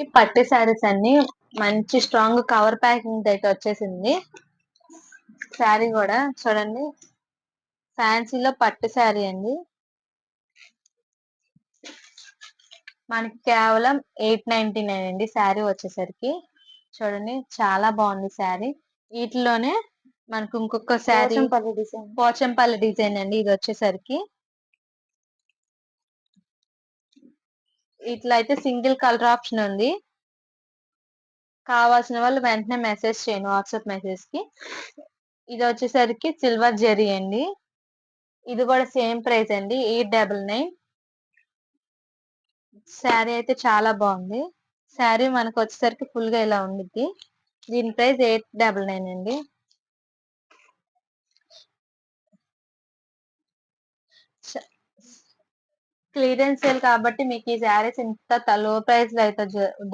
ఈ పట్టు శారీస్ అన్ని మంచి స్ట్రాంగ్ కవర్ ప్యాకింగ్ అయితే వచ్చేసింది. శారీ కూడా చూడండి, ఫ్యాన్సీలో పట్టు శారీ అండి. మనకి కేవలం 899 అండి శారీ వచ్చేసరికి. చూడండి చాలా బాగుంది శారీ. వీటిలోనే మనకు ఇంకొక శారీ పోచంపల్లి డిజైన్ అండి. ఇది వచ్చేసరికి ఇట్లా అయితే సింగిల్ కలర్ ఆప్షన్ ఉంది. కావాల్సిన వాళ్ళు వెంటనే మెసేజ్ చేయండి వాట్సాప్ మెసేజ్ కి. ఇది వచ్చేసరికి సిల్వర్ జెరీ అండి. ఇది కూడా సేమ్ ప్రైస్ అండి, 899. శారీ అయితే చాలా బాగుంది. శారీ మనకు వచ్చేసరికి ఫుల్ గా ఇలా ఉండిద్ది. దీని ప్రైస్ 899 అండి. క్లియరెన్స్ సేల్ కాబట్టి మీకు ఈ శారీస్ ఇంత లో ప్రైస్ లో అయితే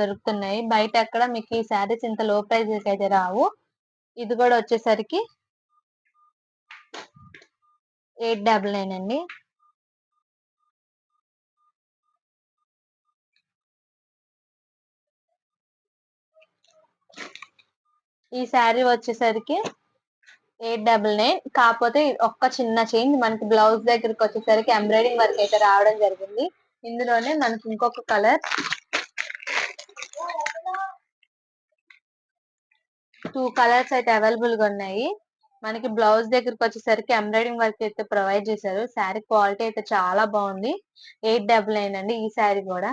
దొరుకుతున్నాయి. బయట ఎక్కడ మీకు ఈ శారీస్ ఇంత లో ప్రైస్ అయితే రావు. ఇది కూడా వచ్చేసరికి 899 అండి. ఈ శారీ వచ్చేసరికి 899. కాకపోతే ఒక్క చిన్న చేంజ్, మనకి బ్లౌజ్ దగ్గరికి వచ్చేసరికి ఎంబ్రాయిడింగ్ వర్క్ అయితే రావడం జరిగింది. ఇందులోనే మనకి ఇంకొక కలర్, 2 కలర్స్ అయితే అవైలబుల్ గా ఉన్నాయి. మనకి బ్లౌజ్ దగ్గరికి వచ్చేసరికి ఎంబ్రాయిడింగ్ వర్క్ అయితే ప్రొవైడ్ చేశారు. శారీ క్వాలిటీ అయితే చాలా బాగుంది. 899 అండి ఈ శారీ కూడా.